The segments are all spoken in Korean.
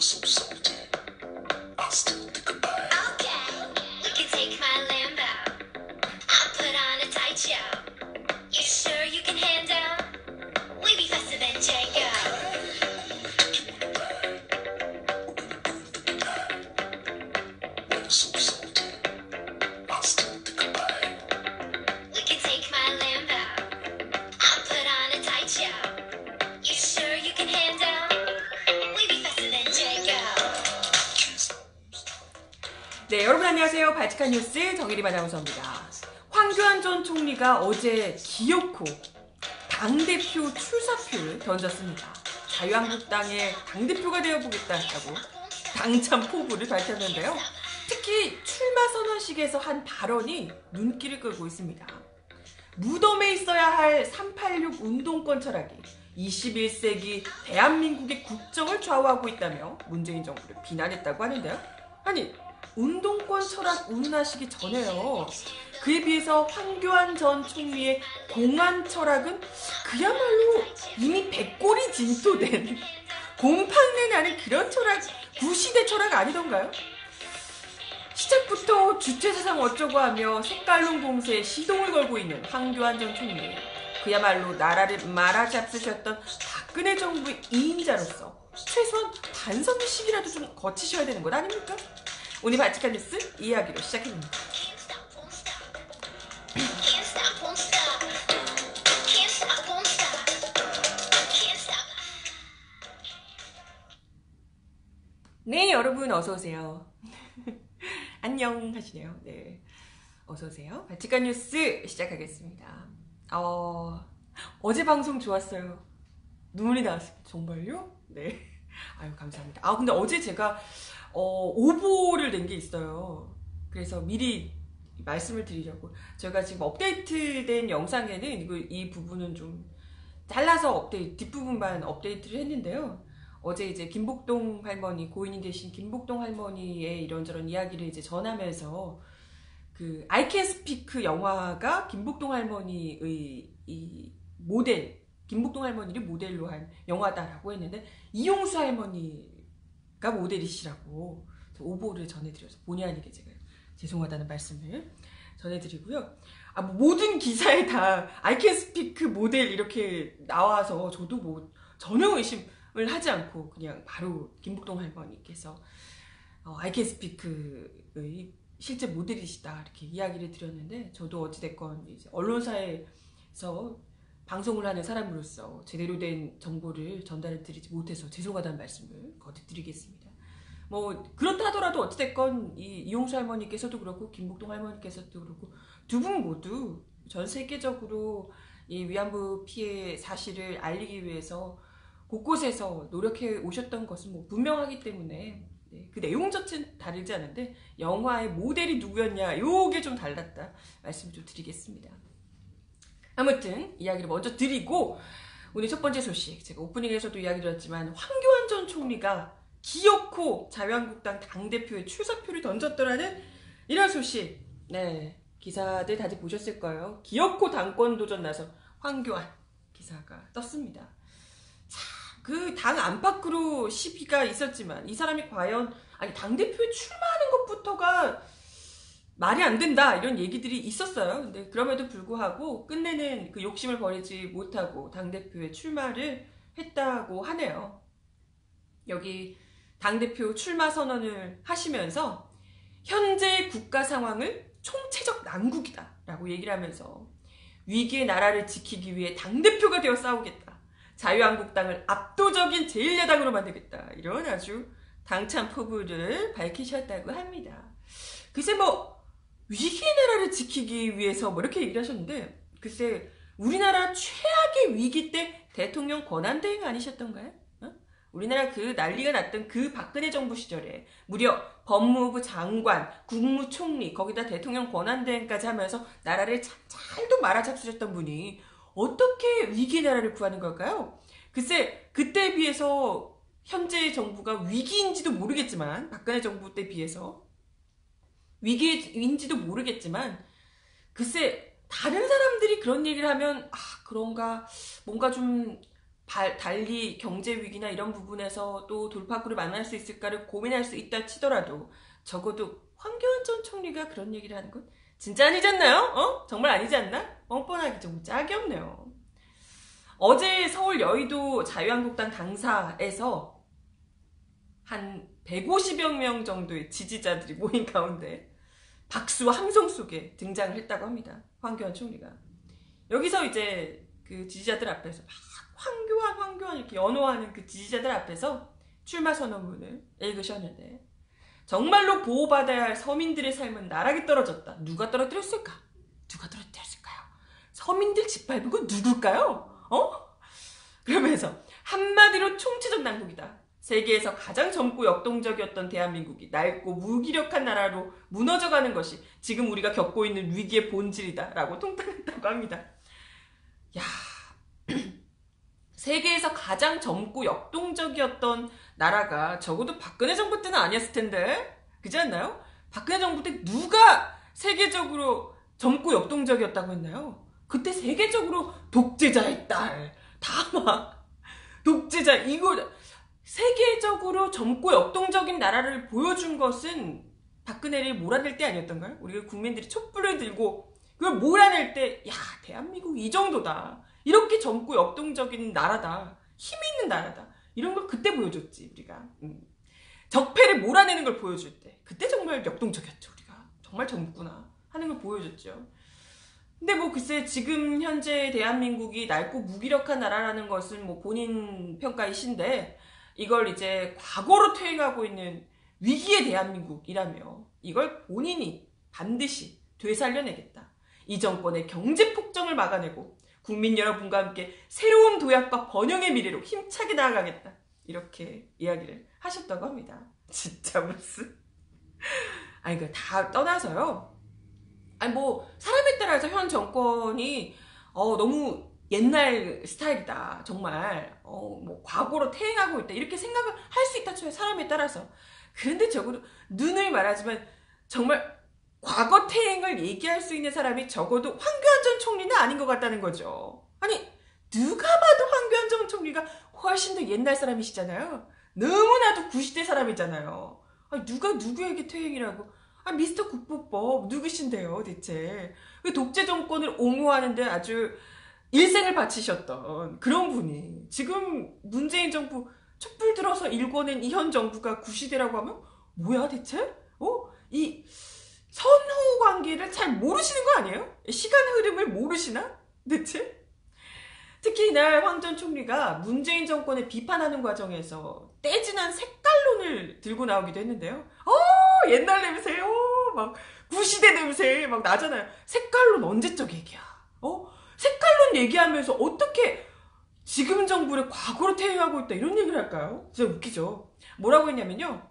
so salty. I still think about it. Okay, we can take my Lambo. I'll put on a tight show. You sure you can handle? We be faster than Django. So salty. I still think about it. We can take my Lambo. I'll put on a tight show. You sure you can handle? We be faster than Django. 네, 여러분 안녕하세요. 발칙한 뉴스 정일이 아나운서입니다. 황교안 전 총리가 어제 기어코 당대표 출사표를 던졌습니다. 자유한국당의 당대표가 되어보겠다고 당찬 포부를 밝혔는데요. 특히 출마 선언식에서 한 발언이 눈길을 끌고 있습니다. 무덤에 있어야 할 386 운동권 철학이 21세기 대한민국의 국정을 좌우하고 있다며 문재인 정부를 비난했다고 하는데요. 아니, 운동권 철학 운운하시기 전에요. 그에 비해서 황교안 전 총리의 공안 철학은 그야말로 이미 백골이 진토된 곰팡내 나는 그런 철학, 구시대 철학 아니던가요? 시작부터 주체사상 어쩌고 하며 색깔론 공세에 시동을 걸고 있는 황교안 전 총리. 그야말로 나라를 말아잡수셨던 박근혜 정부의 2인자로서 최소한 반성의식이라도 좀 거치셔야 되는 것 아닙니까? 오늘 발칙한 뉴스 이야기로 시작해봅니다. Can't stop, won't stop. Can't stop, won't stop. Can't stop. 네, 여러분 어서오세요. 안녕 하시네요. 네, 어서오세요. 발칙한 뉴스 시작하겠습니다. 어제 방송 좋았어요. 눈물이 나왔습니다. 정말요? 네. 아유, 감사합니다. 근데 어제 제가 오보를 낸 게 있어요. 그래서 미리 말씀을 드리려고. 저희가 지금 업데이트된 영상에는 이 부분은 좀 잘라서 뒷부분만 업데이트를 했는데요. 어제 이제 김복동 할머니, 고인이 되신 김복동 할머니의 이런저런 이야기를 이제 전하면서 그 I Can Speak 영화가 김복동 할머니의 이 모델, 김복동 할머니를 모델로 한 영화다라고 했는데 이용수 할머니가 모델이시라고 오보를 전해드려서 본의 아니게 제가 죄송하다는 말씀을 전해드리고요. 모든 기사에 다 I Can Speak 모델 이렇게 나와서 저도 뭐 전혀 의심을 하지 않고 그냥 바로 김복동 할머니께서 I Can Speak의 실제 모델이시다 이렇게 이야기를 드렸는데, 저도 어찌됐건 이제 언론사에서 방송을 하는 사람으로서 제대로 된 정보를 전달해 드리지 못해서 죄송하다는 말씀을 거듭 드리겠습니다. 뭐 그렇다 하더라도 어찌됐건 이용수 할머니께서도 그렇고 김복동 할머니께서도 그렇고 두 분 모두 전 세계적으로 이 위안부 피해 사실을 알리기 위해서 곳곳에서 노력해 오셨던 것은 뭐 분명하기 때문에 그 내용 자체는 다르지 않은데 영화의 모델이 누구였냐 요게 좀 달랐다 말씀 좀 드리겠습니다. 아무튼 이야기를 먼저 드리고 오늘 첫 번째 소식, 제가 오프닝에서도 이야기 드렸지만 황교안 전 총리가 기어코 자유한국당 당대표의 출사표를 던졌더라는 이런 소식. 네, 기사들 다들 보셨을 거예요. 기어코 당권 도전 나서 황교안 기사가 떴습니다. 그 당 안팎으로 시비가 있었지만 이 사람이 과연 당대표에 출마하는 것부터가 말이 안 된다 이런 얘기들이 있었어요. 근데 그럼에도 불구하고 끝내는 그 욕심을 버리지 못하고 당대표에 출마를 했다고 하네요. 여기 당대표 출마 선언을 하시면서 현재 국가 상황을 총체적 난국이다 라고 얘기를 하면서 위기의 나라를 지키기 위해 당대표가 되어 싸우겠다, 자유한국당을 압도적인 제1야당으로 만들겠다, 이런 아주 당찬 포부를 밝히셨다고 합니다. 글쎄 뭐 위기의 나라를 지키기 위해서 뭐 이렇게 얘기를 하셨는데, 글쎄 우리나라 최악의 위기 때 대통령 권한대행 아니셨던가요? 우리나라 그 난리가 났던 그 박근혜 정부 시절에 무려 법무부 장관, 국무총리, 거기다 대통령 권한대행까지 하면서 나라를 잘도 말아잡수셨던 분이 어떻게 위기의 나라를 구하는 걸까요? 글쎄 그때에 비해서 현재 정부가 위기인지도 모르겠지만, 박근혜 정부 때 비해서 위기인지도 모르겠지만, 글쎄 다른 사람들이 그런 얘기를 하면 그런가, 뭔가 좀 달리 경제 위기나 이런 부분에서 또 돌파구를 만날 수 있을까를 고민할 수 있다 치더라도 적어도 황교안 전 총리가 그런 얘기를 하는 건 진짜 아니지 않나요? 정말 아니지 않나? 뻔뻔하기 좀 짝이 없네요. 어제 서울 여의도 자유한국당 당사에서 한 150여 명 정도의 지지자들이 모인 가운데 박수와 함성 속에 등장을 했다고 합니다. 황교안 총리가. 여기서 이제 그 지지자들 앞에서 막 황교안 이렇게 연호하는 그 지지자들 앞에서 출마 선언문을 읽으셨는데 정말로 보호받아야 할 서민들의 삶은 나락에 떨어졌다. 누가 떨어뜨렸을까? 누가 떨어뜨렸을까요? 서민들 짓밟은 건 누굴까요? 그러면서 한마디로 총체적 난국이다. 세계에서 가장 젊고 역동적이었던 대한민국이 낡고 무기력한 나라로 무너져가는 것이 지금 우리가 겪고 있는 위기의 본질이다 라고 통탄했다고 합니다. 야, 세계에서 가장 젊고 역동적이었던 나라가 적어도 박근혜 정부 때는 아니었을 텐데 그렇지 않나요? 박근혜 정부 때 누가 세계적으로 젊고 역동적이었다고 했나요? 그때 세계적으로 독재자의 딸 다 막 독재자 이거 세계적으로 젊고 역동적인 나라를 보여준 것은 박근혜를 몰아낼 때 아니었던가요? 우리가 국민들이 촛불을 들고 그걸 몰아낼 때 야 대한민국 이 정도다. 이렇게 젊고 역동적인 나라다. 힘 있는 나라다. 이런 걸 그때 보여줬지 우리가. 적폐를 몰아내는 걸 보여줄 때 그때 정말 역동적이었죠. 우리가 정말 젊구나 하는 걸 보여줬죠. 근데 뭐 글쎄 지금 현재 대한민국이 낡고 무기력한 나라라는 것은 뭐 본인 평가이신데 이걸 이제 과거로 퇴행하고 있는 위기의 대한민국이라며 이걸 본인이 반드시 되살려내겠다. 이 정권의 경제 폭정을 막아내고 국민 여러분과 함께 새로운 도약과 번영의 미래로 힘차게 나아가겠다. 이렇게 이야기를 하셨다고 합니다. 진짜 무슨 아니 그 다 떠나서요. 아니 뭐 사람에 따라서 현 정권이 너무 옛날 스타일이다. 정말 뭐 과거로 퇴행하고 있다. 이렇게 생각을 할 수 있다 쳐요. 사람에 따라서. 그런데 적어도 눈을 말하지만 정말 과거 퇴행을 얘기할 수 있는 사람이 적어도 황교안 전 총리는 아닌 것 같다는 거죠. 아니 누가 봐도 황교안 전 총리가 훨씬 더 옛날 사람이시잖아요. 너무나도 구시대 사람이잖아요. 아니, 누가 누구에게 퇴행이라고. 미스터 국보법 누구신데요 대체. 독재 정권을 옹호하는데 아주 일생을 바치셨던 그런 분이 지금 문재인 정부 촛불 들어서 일궈낸 이 현 정부가 구시대라고 하면 뭐야 대체? 이 선후 관계를 잘 모르시는 거 아니에요? 시간 흐름을 모르시나? 대체? 특히 이날 황 전 총리가 문재인 정권을 비판하는 과정에서 떼진한 색깔론을 들고 나오기도 했는데요. 옛날 냄새, 막 구시대 냄새 막 나잖아요. 색깔론 언제적 얘기야? 색깔론 얘기하면서 어떻게 지금 정부를 과거로 퇴행하고 있다 이런 얘기를 할까요? 진짜 웃기죠. 뭐라고 했냐면요.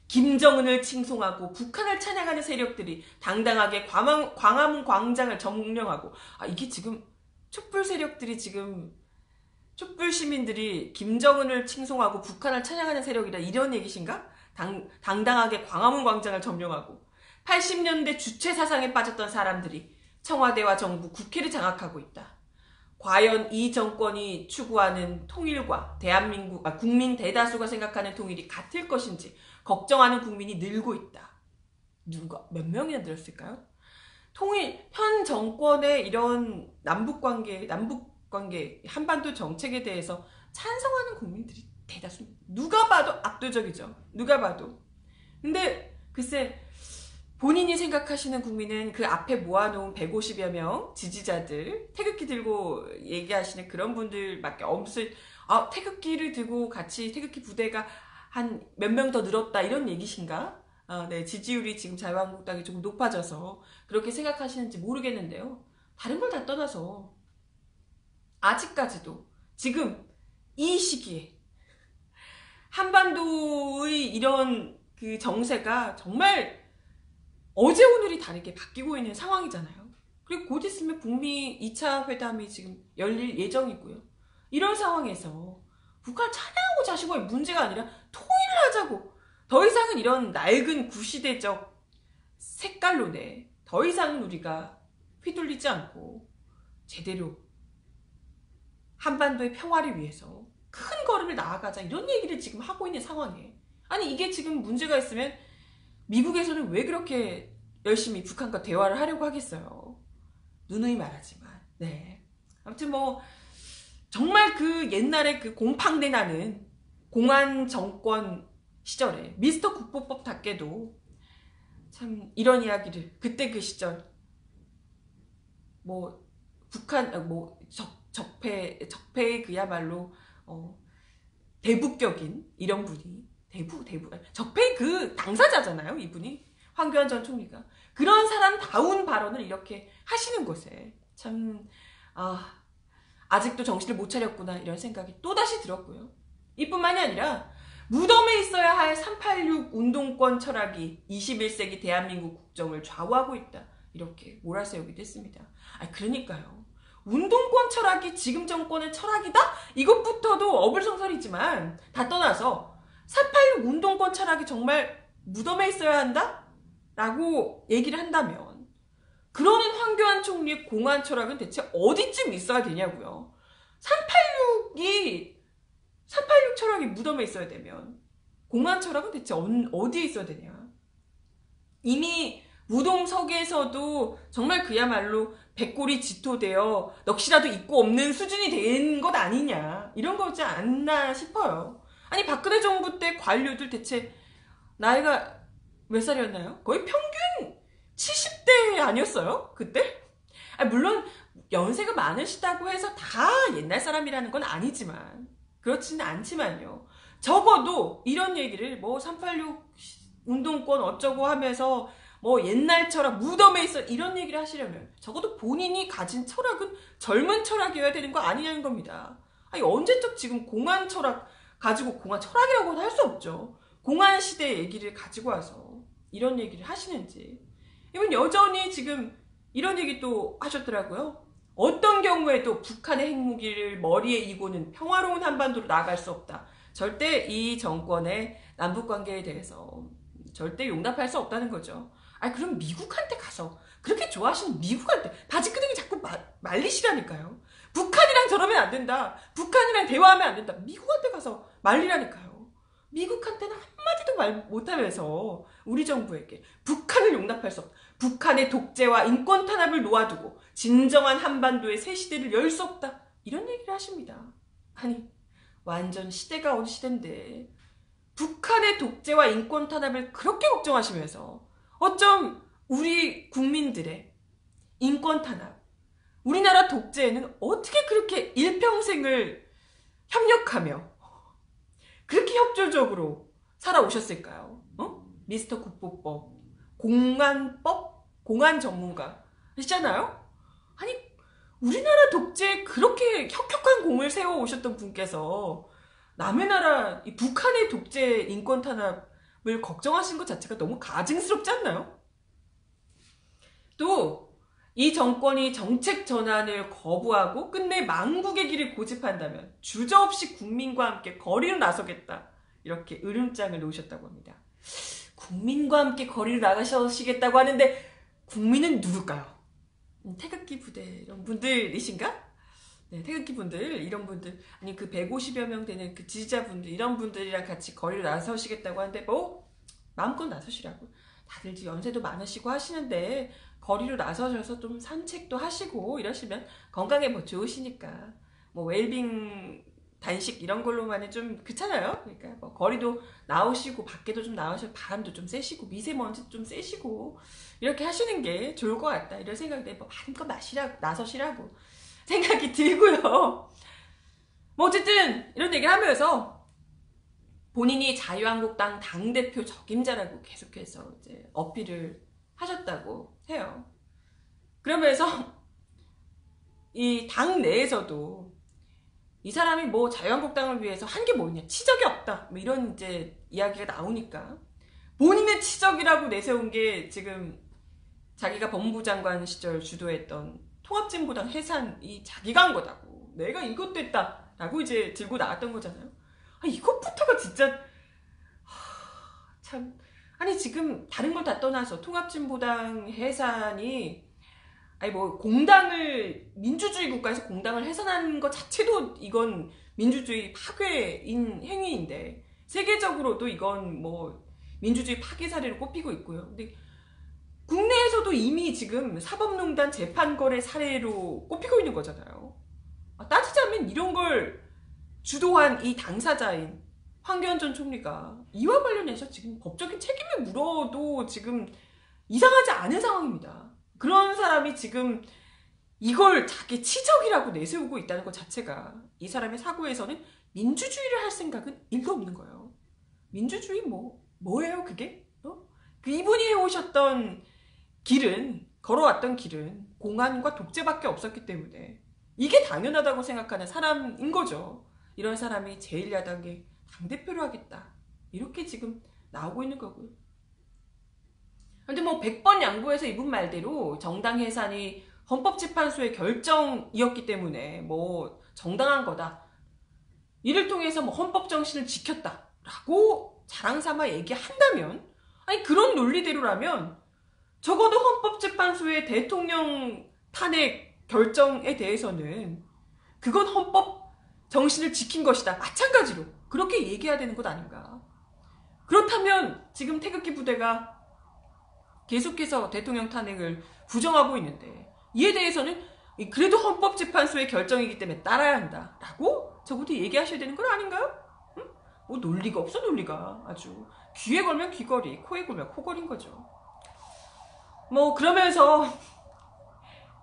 김정은을 칭송하고 북한을 찬양하는 세력들이 당당하게 광화문 광장을 점령하고 이게 지금 촛불 세력들이 지금 촛불 시민들이 김정은을 칭송하고 북한을 찬양하는 세력이다 이런 얘기신가? 당당하게 광화문 광장을 점령하고 80년대 주체 사상에 빠졌던 사람들이 청와대와 정부, 국회를 장악하고 있다. 과연 이 정권이 추구하는 통일과 국민 대다수가 생각하는 통일이 같을 것인지 걱정하는 국민이 늘고 있다. 몇 명이나 늘었을까요? 현 정권의 이런 남북관계, 한반도 정책에 대해서 찬성하는 국민들이 대다수입니다. 누가 봐도 압도적이죠. 누가 봐도. 근데 글쎄 본인이 생각하시는 국민은 그 앞에 모아놓은 150여 명 지지자들 태극기 들고 얘기하시는 그런 분들밖에 없을 태극기를 들고 같이 태극기 부대가 한 몇 명 더 늘었다 이런 얘기신가? 네, 지지율이 지금 자유한국당이 조금 높아져서 그렇게 생각하시는지 모르겠는데요. 다른 걸 다 떠나서 아직까지도 지금 이 시기에 한반도의 이런 그 정세가 정말 어제 오늘이 다르게 바뀌고 있는 상황이잖아요. 그리고 곧 있으면 북미 2차 회담이 지금 열릴 예정이고요. 이런 상황에서 북한 찬양하고 자시고의 문제가 아니라 통일을 하자고. 더 이상은 이런 낡은 구시대적 색깔론에 더 이상은 우리가 휘둘리지 않고 제대로 한반도의 평화를 위해서 큰 걸음을 나아가자 이런 얘기를 지금 하고 있는 상황에 아니 이게 지금 문제가 있으면 미국에서는 왜 그렇게 열심히 북한과 대화를 하려고 하겠어요. 누누이 말하지만 네 아무튼 뭐 정말 그 옛날에 그 곰팡내 나는 공안 정권 시절에 미스터 국보법답게도 참 이런 이야기를 그때 그 시절 뭐 북한 뭐 적폐의 그야말로 대북격인 이런 분이 대북 적폐의 그 당사자잖아요. 이분이 황교안 전 총리가 그런 사람다운 발언을 이렇게 하시는 것에 참 아직도 정신을 못 차렸구나 이런 생각이 또다시 들었고요. 이뿐만이 아니라 무덤에 있어야 할 386 운동권 철학이 21세기 대한민국 국정을 좌우하고 있다. 이렇게 몰아세우기도 했습니다. 그러니까요. 운동권 철학이 지금 정권의 철학이다? 이것부터도 어불성설이지만 다 떠나서 386 운동권 철학이 정말 무덤에 있어야 한다? 라고 얘기를 한다면 그러는 황교안 총리의 공안 철학은 대체 어디쯤 있어야 되냐고요. 386 철학이 무덤에 있어야 되면 공안 철학은 대체 어디에 있어야 되냐. 이미 무동석에서도 정말 그야말로 백골이 지토되어 넋이라도 있고 없는 수준이 된 것 아니냐 이런 거지 않나 싶어요. 아니 박근혜 정부 때 관료들 대체 나이가 몇 살이었나요? 거의 평균 70대 아니었어요? 그때? 물론 연세가 많으시다고 해서 다 옛날 사람이라는 건 아니지만 그렇지는 않지만요. 적어도 이런 얘기를 뭐 386 운동권 어쩌고 하면서 뭐 옛날 철학 무덤에 있어 이런 얘기를 하시려면 적어도 본인이 가진 철학은 젊은 철학이어야 되는 거 아니냐는 겁니다. 아니 언제적 지금 공안 철학 가지고 공안 철학이라고는 할 수 없죠. 공안 시대 얘기를 가지고 와서 이런 얘기를 하시는지 이분 여전히 지금 이런 얘기 또 하셨더라고요. 어떤 경우에도 북한의 핵무기를 머리에 이고는 평화로운 한반도로 나아갈 수 없다. 절대 이 정권의 남북관계에 대해서 절대 용납할 수 없다는 거죠. 그럼 미국한테 가서 그렇게 좋아하시는 미국한테 바지끄덩이 자꾸 말리시라니까요. 북한이랑 저러면 안 된다. 북한이랑 대화하면 안 된다. 미국한테 가서 말리라니까요. 미국한테는 한마디도 말 못하면서 우리 정부에게 북한을 용납할 수 없다. 북한의 독재와 인권 탄압을 놓아두고 진정한 한반도의 새 시대를 열 수 없다. 이런 얘기를 하십니다. 아니 완전 시대가 온 시대인데 북한의 독재와 인권 탄압을 그렇게 걱정하시면서 어쩜 우리 국민들의 인권 탄압, 우리나라 독재에는 어떻게 그렇게 일평생을 협력하며 그렇게 협조적으로 살아오셨을까요? 미스터 국보법, 공안법, 공안 전문가시잖아요? 아니 우리나라 독재에 그렇게 혁혁한 공을 세워오셨던 분께서 남의 나라 이 북한의 독재 인권 탄압을 걱정하신 것 자체가 너무 가증스럽지 않나요? 또 이 정권이 정책 전환을 거부하고 끝내 망국의 길을 고집한다면 주저없이 국민과 함께 거리로 나서겠다. 이렇게 으름장을 놓으셨다고 합니다. 국민과 함께 거리로 나가시겠다고 하는데 국민은 누굴까요? 태극기 부대 이런 분들이신가? 네, 태극기 분들 이런 분들 아니 그 150여 명 되는 그 지지자분들 이런 분들이랑 같이 거리로 나서시겠다고 하는데 뭐 마음껏 나서시라고. 다들 이제 연세도 많으시고 하시는데 거리로 나서셔서 좀 산책도 하시고 이러시면 건강에 뭐 좋으시니까 뭐 웰빙 단식 이런 걸로만은 좀 그렇잖아요. 그러니까 뭐 거리도 나오시고 밖에도 좀 나오시고 바람도 좀 쐬시고 미세먼지도 좀 쐬시고 이렇게 하시는 게 좋을 것 같다 이런 생각인데 뭐 마음껏 나서시라고 생각이 들고요. 뭐 어쨌든 이런 얘기를 하면서 본인이 자유한국당 당대표 적임자라고 계속해서 이제 어필을 하셨다고 해요. 그러면서 이 당 내에서도 이 사람이 뭐 자유한국당을 위해서 한 게 뭐냐 치적이 없다 뭐 이런 이제 이야기가 나오니까 본인의 치적이라고 내세운 게 지금 자기가 법무부 장관 시절 주도했던 통합진보당 해산이 자기가 한 거다고 내가 이것도 했다라고 이제 들고 나왔던 거잖아요. 이것부터가 진짜 참 아니 지금 다른 걸 다 떠나서 통합진보당 해산이 아니 뭐 공당을 민주주의 국가에서 공당을 해산하는 것 자체도 이건 민주주의 파괴인 행위인데 세계적으로도 이건 뭐 민주주의 파괴 사례로 꼽히고 있고요. 근데 국내에서도 이미 지금 사법농단 재판거래 사례로 꼽히고 있는 거잖아요. 따지자면 이런 걸 주도한 이 당사자인 황교안 전 총리가 이와 관련해서 지금 법적인 책임을 물어도 지금 이상하지 않은 상황입니다. 그런 사람이 지금 이걸 자기 치적이라고 내세우고 있다는 것 자체가 이 사람의 사고에서는 민주주의를 할 생각은 일도 없는 거예요. 민주주의 뭐예요 그게? 그 이분이 해오셨던 길은, 걸어왔던 길은 공안과 독재밖에 없었기 때문에 이게 당연하다고 생각하는 사람인 거죠. 이런 사람이 제1야당의 당대표를 하겠다. 이렇게 지금 나오고 있는 거고요. 근데 뭐 100번 양보해서 이분 말대로 정당 해산이 헌법재판소의 결정이었기 때문에 뭐 정당한 거다. 이를 통해서 뭐 헌법 정신을 지켰다라고 자랑삼아 얘기한다면, 아니 그런 논리대로라면 적어도 헌법재판소의 대통령 탄핵 결정에 대해서는 그건 헌법 정신을 지킨 것이다. 마찬가지로 그렇게 얘기해야 되는 것 아닌가. 그렇다면 지금 태극기 부대가 계속해서 대통령 탄핵을 부정하고 있는데 이에 대해서는 그래도 헌법재판소의 결정이기 때문에 따라야 한다라고 적어도 얘기하셔야 되는 건 아닌가요? 응? 뭐 논리가 없어. 논리가 아주 귀에 걸면 귀걸이, 코에 걸면 코걸인 거죠. 뭐 그러면서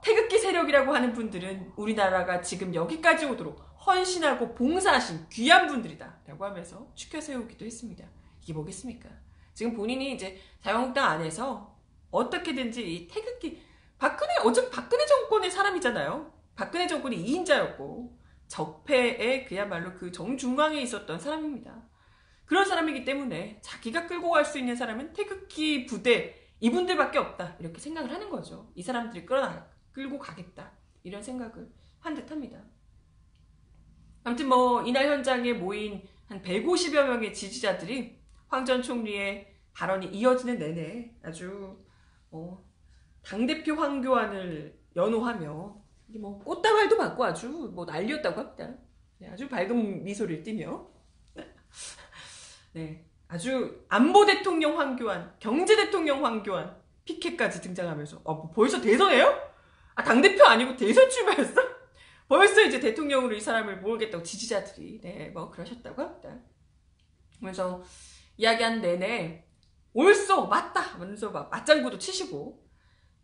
태극기 세력이라고 하는 분들은 우리나라가 지금 여기까지 오도록 헌신하고 봉사하신 귀한 분들이다 라고 하면서 추켜 세우기도 했습니다. 이게 뭐겠습니까? 지금 본인이 이제 자유한국당 안에서 어떻게든지 이 태극기, 어차피 박근혜 정권의 사람이잖아요. 박근혜 정권이 2인자였고 적폐의 그야말로 그 정중앙에 있었던 사람입니다. 그런 사람이기 때문에 자기가 끌고 갈 수 있는 사람은 태극기 부대 이분들밖에 없다 이렇게 생각을 하는 거죠. 이 사람들이 끌고 가겠다 이런 생각을 한 듯합니다. 아무튼 뭐 이날 현장에 모인 한 150여 명의 지지자들이 황 전 총리의 발언이 이어지는 내내 아주 당대표 황교안을 연호하며 뭐 꽃다발도 받고 아주 뭐 난리였다고 합니다. 네, 아주 밝은 미소를 띠며 네, 아주 안보 대통령 황교안, 경제 대통령 황교안 피켓까지 등장하면서 뭐 벌써 대선이에요? 당대표 아니고 대선 출마였어? 벌써 이제 대통령으로 이 사람을 모으겠다고 지지자들이 뭐 그러셨다고 합니다. 그래서 이야기한 내내 옳소 맞다 하면서 막 맞장구도 치시고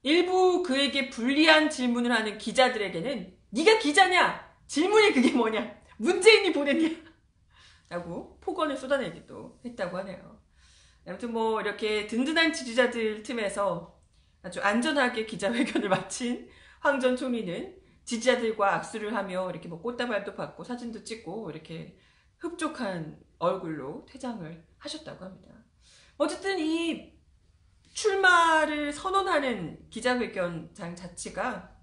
일부 그에게 불리한 질문을 하는 기자들에게는 네가 기자냐? 질문이 그게 뭐냐? 문재인이 보냈냐? 라고 폭언을 쏟아내기도 했다고 하네요. 아무튼 뭐 이렇게 든든한 지지자들 틈에서 아주 안전하게 기자회견을 마친 황 전 총리는 지지자들과 악수를 하며 이렇게 뭐 꽃다발도 받고 사진도 찍고 이렇게 흡족한 얼굴로 퇴장을 하셨다고 합니다. 어쨌든 이 출마를 선언하는 기자회견장 자체가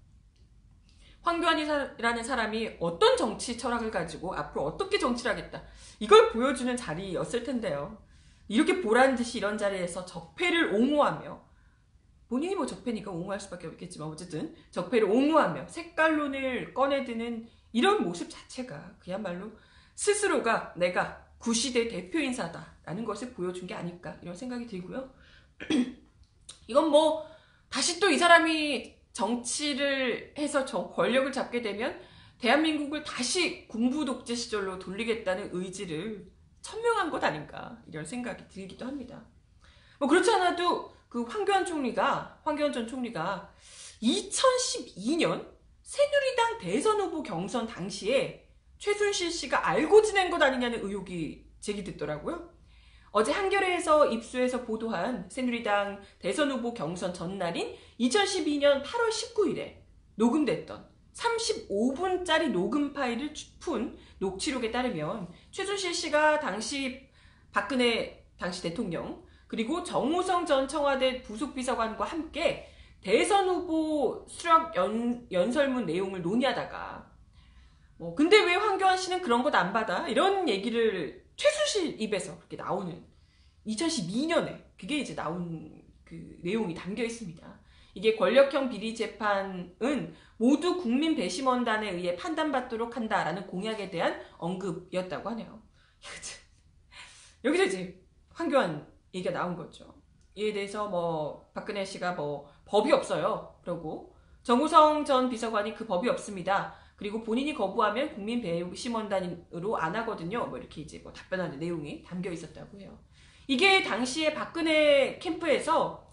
황교안이라는 사람이 어떤 정치 철학을 가지고 앞으로 어떻게 정치를 하겠다 이걸 보여주는 자리였을 텐데요. 이렇게 보란듯이 이런 자리에서 적폐를 옹호하며 본인이 뭐 적폐니까 옹호할 수밖에 없겠지만 어쨌든 적폐를 옹호하며 색깔론을 꺼내드는 이런 모습 자체가 그야말로 스스로가 내가 구시대 대표인사다라는 것을 보여준 게 아닐까 이런 생각이 들고요. 이건 뭐 다시 또 이 사람이 정치를 해서 권력을 잡게 되면 대한민국을 다시 군부 독재 시절로 돌리겠다는 의지를 천명한 것 아닌가 이런 생각이 들기도 합니다. 뭐 그렇지 않아도 그 황교안 전 총리가 2012년 새누리당 대선 후보 경선 당시에 최순실 씨가 알고 지낸 것 아니냐는 의혹이 제기됐더라고요. 어제 한겨레에서 입수해서 보도한 새누리당 대선 후보 경선 전날인 2012년 8월 19일에 녹음됐던 35분짜리 녹음 파일을 푼 녹취록에 따르면 최순실 씨가 당시 박근혜 당시 대통령 그리고 정호성 전 청와대 부속비서관과 함께 대선 후보 수락 연설문 내용을 논의하다가 근데 왜 황교안 씨는 그런 것 안 받아? 이런 얘기를 최순실 입에서 그렇게 나오는 2012년에 그게 이제 나온 그 내용이 담겨 있습니다. 이게 권력형 비리 재판은 모두 국민 배심원단에 의해 판단받도록 한다라는 공약에 대한 언급이었다고 하네요. 여기서 이제 황교안 얘기가 나온 거죠. 이에 대해서 뭐 박근혜 씨가 뭐 법이 없어요. 그러고 정우성 전 비서관이 그 법이 없습니다. 그리고 본인이 거부하면 국민 배심원단으로 안 하거든요. 뭐 이렇게 이제 뭐 답변하는 내용이 담겨 있었다고 해요. 이게 당시에 박근혜 캠프에서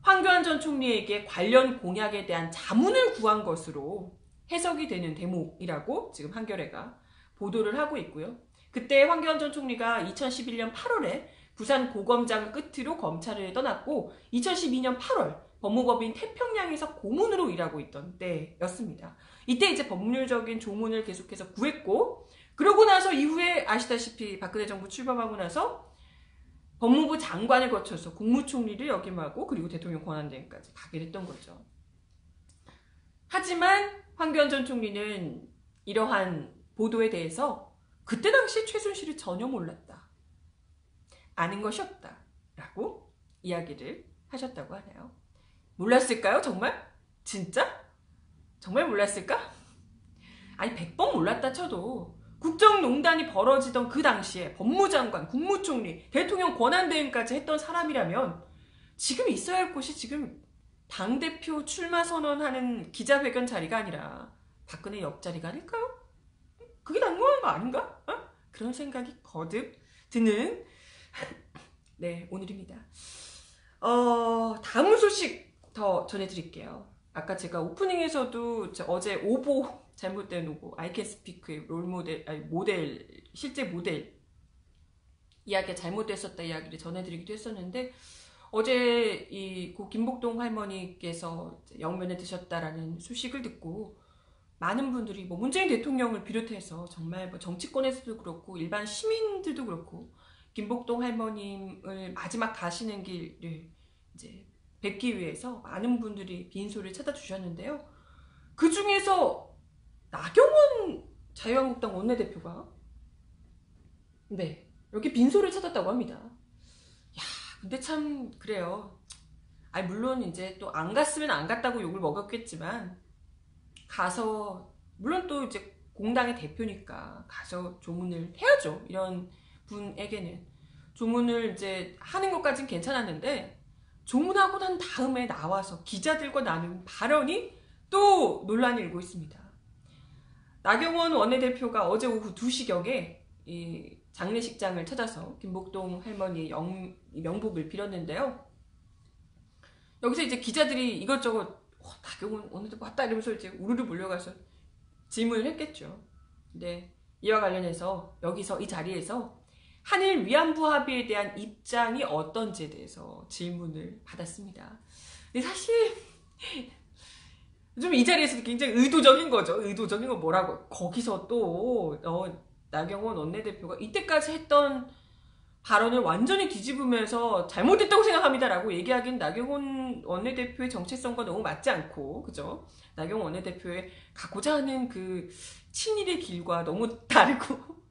황교안 전 총리에게 관련 공약에 대한 자문을 구한 것으로 해석이 되는 대목이라고 지금 한겨레가 보도를 하고 있고요. 그때 황교안 전 총리가 2011년 8월에 부산 고검장을 끝으로 검찰을 떠났고 2012년 8월 법무법인 태평양에서 고문으로 일하고 있던 때였습니다. 이때 이제 법률적인 조문을 계속해서 구했고 그러고 나서 이후에 아시다시피 박근혜 정부 출범하고 나서 법무부 장관을 거쳐서 국무총리를 역임하고 그리고 대통령 권한대행까지 가게 됐던 거죠. 하지만 황교안 전 총리는 이러한 보도에 대해서 그때 당시 최순실이 전혀 몰랐다. 아는 것이 없다. 라고 이야기를 하셨다고 하네요. 몰랐을까요? 정말? 진짜? 정말 몰랐을까? 아니 100번 몰랐다 쳐도 국정농단이 벌어지던 그 당시에 법무장관, 국무총리, 대통령 권한대행까지 했던 사람이라면 지금 있어야 할 곳이 지금 당대표 출마 선언하는 기자회견 자리가 아니라 박근혜 옆자리가 아닐까요? 그게 당연한 거 아닌가? 어? 그런 생각이 거듭 드는 네, 오늘입니다. 다음 소식 더 전해드릴게요. 아까 제가 오프닝에서도 어제 오보 잘못된 오보 아이캔스피크의 롤모델, 아니 모델, 실제 모델 이야기가 잘못됐었다 이야기를 전해드리기도 했었는데 어제 이 고 김복동 할머니께서 영면에 드셨다라는 소식을 듣고 많은 분들이 뭐 문재인 대통령을 비롯해서 정말 뭐 정치권에서도 그렇고 일반 시민들도 그렇고 김복동 할머님을 마지막 가시는 길을 이제 뵙기 위해서 많은 분들이 빈소를 찾아주셨는데요. 그 중에서 나경원 자유한국당 원내대표가 네 이렇게 빈소를 찾았다고 합니다. 야, 근데 참 그래요. 아니 물론 이제 또 안 갔으면 안 갔다고 욕을 먹었겠지만 가서 물론 또 이제 공당의 대표니까 가서 조문을 해야죠. 이런 분에게는 조문을 이제 하는 것까진 괜찮았는데 조문하고 난 다음에 나와서 기자들과 나눈 발언이 또 논란이 일고 있습니다. 나경원 원내대표가 어제 오후 2시경에 이 장례식장을 찾아서 김복동 할머니의 명복을 빌었는데요. 여기서 이제 기자들이 이것저것 나경원 원내대표 왔다 이러면서 이제 우르르 몰려가서 질문을 했겠죠. 근데 이와 관련해서 여기서 이 자리에서 한일 위안부 합의에 대한 입장이 어떤지에 대해서 질문을 받았습니다. 근데 사실 좀 이 자리에서도 굉장히 의도적인 거죠. 의도적인 건 뭐라고? 거기서 또 나경원 원내대표가 이때까지 했던 발언을 완전히 뒤집으면서 잘못됐다고 생각합니다라고 얘기하기엔 나경원 원내대표의 정체성과 너무 맞지 않고 그죠? 나경원 원내대표의 가고자 하는 그 친일의 길과 너무 다르고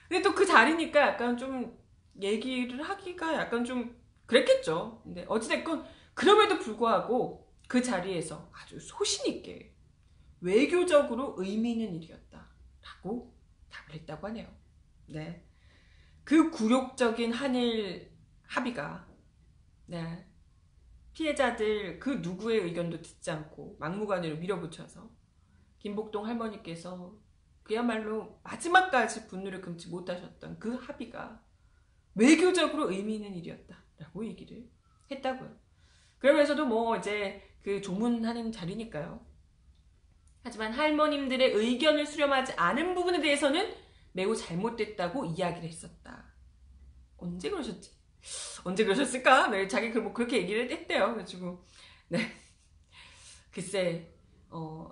근데 또 그 자리니까 약간 좀 얘기를 하기가 약간 좀 그랬겠죠. 근데 어찌됐건 그럼에도 불구하고 그 자리에서 아주 소신있게 외교적으로 의미 있는 일이었다라고 답을 했다고 하네요. 네. 그 굴욕적인 한일 합의가 네. 피해자들 그 누구의 의견도 듣지 않고 막무가내로 밀어붙여서 김복동 할머니께서 그야말로 마지막까지 분노를 금치 못하셨던 그 합의가 외교적으로 의미 있는 일이었다라고 얘기를 했다고요. 그러면서도 뭐 이제 그 조문하는 자리니까요. 하지만 할머님들의 의견을 수렴하지 않은 부분에 대해서는 매우 잘못됐다고 이야기를 했었다. 언제 그러셨지? 언제 그러셨을까? 네, 자기 뭐 그렇게 얘기를 했대요. 그래가지고 네, 글쎄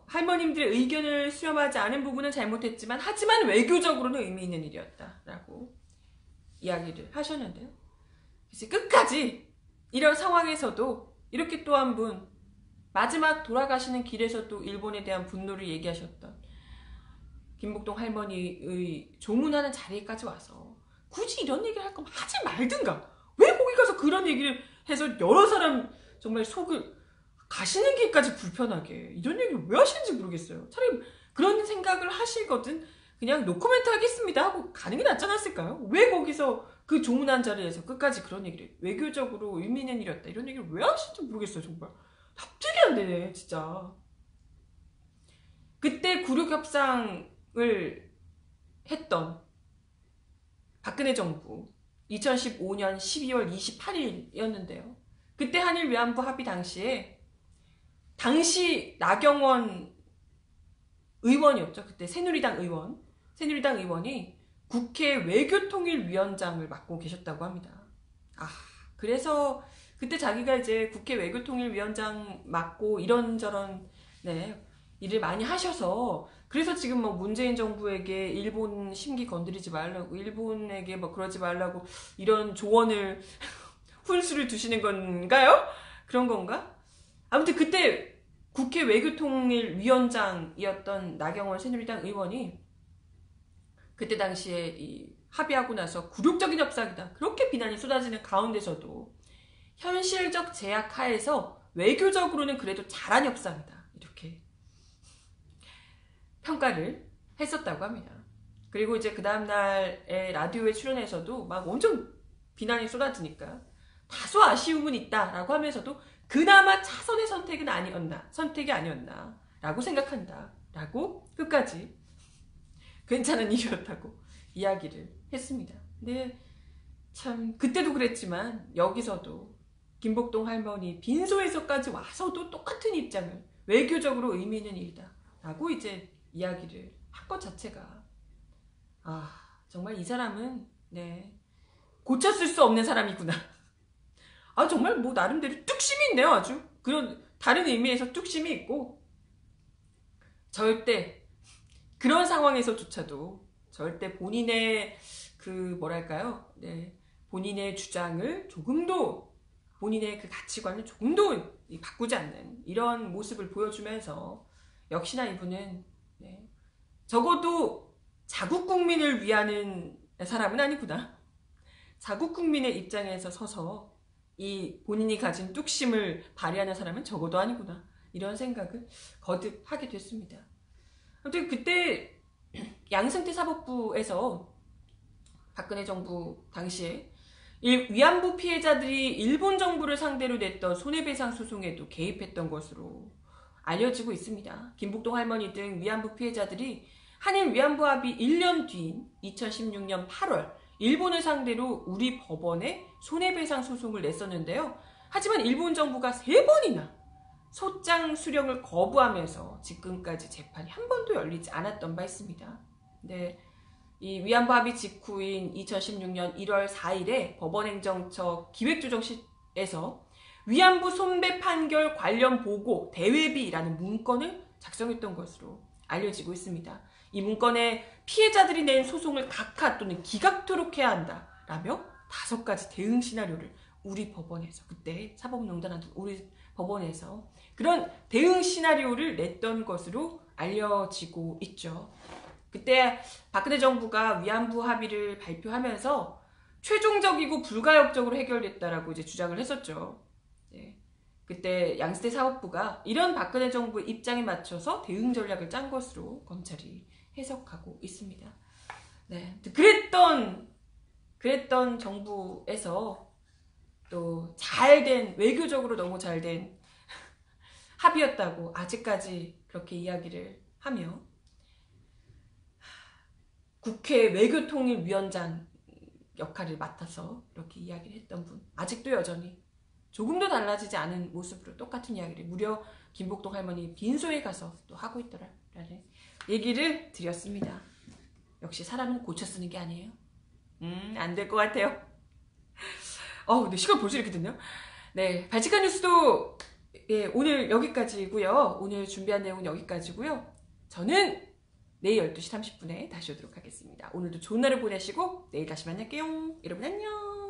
할머님들의 의견을 수렴하지 않은 부분은 잘못했지만 하지만 외교적으로는 의미 있는 일이었다라고 이야기를 하셨는데요. 그래서 끝까지 이런 상황에서도 이렇게 또 한 분 마지막 돌아가시는 길에서 또 일본에 대한 분노를 얘기하셨던 김복동 할머니의 조문하는 자리까지 와서 굳이 이런 얘기를 할 거면 하지 말든가 왜 거기 가서 그런 얘기를 해서 여러 사람 정말 속을 가시는 길까지 불편하게 이런 얘기를 왜 하시는지 모르겠어요. 차라리 그런 생각을 하시거든 그냥 노코멘트 하겠습니다 하고 가는 게 낫지 않았을까요? 왜 거기서 그 조문한 자리에서 끝까지 그런 얘기를 외교적으로 의미 있는 일이었다 이런 얘기를 왜 하시는지 모르겠어요. 정말 납득이 안 되네 진짜. 그때 굴욕협상을 했던 박근혜 정부 2015년 12월 28일이었는데요. 그때 한일 위안부 합의 당시에 당시 나경원 의원이었죠. 그때 새누리당 의원이 국회 외교통일위원장을 맡고 계셨다고 합니다. 그래서 그때 자기가 이제 국회 외교통일위원장 맡고 이런저런 일을 많이 하셔서 그래서 지금 뭐 문재인 정부에게 일본 심기 건드리지 말라고 일본에게 뭐 그러지 말라고 이런 조언을 훈수를 두시는 건가요? 그런 건가? 아무튼 그때 국회 외교통일위원장이었던 나경원 새누리당 의원이 그때 당시에 이 합의하고 나서 굴욕적인 협상이다 그렇게 비난이 쏟아지는 가운데서도 현실적 제약 하에서 외교적으로는 그래도 잘한 협상이다 이렇게 평가를 했었다고 합니다. 그리고 이제 그 다음날에 라디오에 출연해서도 막 엄청 비난이 쏟아지니까 다소 아쉬움은 있다라고 하면서도 그나마 차선의 선택이 아니었나 라고 생각한다 라고 끝까지 괜찮은 일이었다고 이야기를 했습니다. 근데 참 그때도 그랬지만 여기서도 김복동 할머니 빈소에서까지 와서도 똑같은 입장을 외교적으로 의미 있는 일이다 라고 이제 이야기를 한 것 자체가 정말 이 사람은 고쳤을 수 없는 사람이구나. 정말 뭐 나름대로 뚝심이 있네요. 아주 그런 다른 의미에서 뚝심이 있고 절대 그런 상황에서조차도 절대 본인의 그 뭐랄까요 본인의 주장을 조금도 본인의 그 가치관을 조금도 바꾸지 않는 이런 모습을 보여주면서 역시나 이분은 적어도 자국 국민을 위하는 사람은 아니구나. 자국 국민의 입장에서 서서 이 본인이 가진 뚝심을 발휘하는 사람은 적어도 아니구나. 이런 생각을 거듭 하게 됐습니다. 아무튼 그때 양승태 사법부에서 박근혜 정부 당시에 위안부 피해자들이 일본 정부를 상대로 냈던 손해배상 소송에도 개입했던 것으로 알려지고 있습니다. 김복동 할머니 등 위안부 피해자들이 한일 위안부 합의 1년 뒤인 2016년 8월 일본을 상대로 우리 법원에 손해배상 소송을 냈었는데요. 하지만 일본 정부가 3번이나 소장 수령을 거부하면서 지금까지 재판이 한 번도 열리지 않았던 바 있습니다. 이 위안부 합의 직후인 2016년 1월 4일에 법원행정처 기획조정실에서 위안부 손배 판결 관련 보고 대회비라는 문건을 작성했던 것으로 알려지고 있습니다. 이 문건에 피해자들이 낸 소송을 각하 또는 기각토록 해야 한다라며 5가지 대응 시나리오를 우리 법원에서 그때 사법농단한 우리 법원에서 그런 대응 시나리오를 냈던 것으로 알려지고 있죠. 그때 박근혜 정부가 위안부 합의를 발표하면서 최종적이고 불가역적으로 해결됐다라고 이제 주장을 했었죠. 그때 양승태 사법부가 이런 박근혜 정부의 입장에 맞춰서 대응 전략을 짠 것으로 검찰이 해석하고 있습니다. 그랬던 정부에서 또 잘된 외교적으로 너무 잘된 합의였다고 아직까지 그렇게 이야기를 하며 국회 외교통일위원장 역할을 맡아서 이렇게 이야기를 했던 분 아직도 여전히 조금도 달라지지 않은 모습으로 똑같은 이야기를 무려 김복동 할머니 빈소에 가서 또 하고 있더라라는 얘기를 드렸습니다. 역시 사람은 고쳐 쓰는 게 아니에요. 안 될 것 같아요. 근데 시간 벌써 이렇게 됐네요. 발칙한 뉴스도 오늘 여기까지고요. 오늘 준비한 내용은 여기까지고요. 저는 내일 12시 30분에 다시 오도록 하겠습니다. 오늘도 좋은 날을 보내시고 내일 다시 만날게요. 여러분 안녕.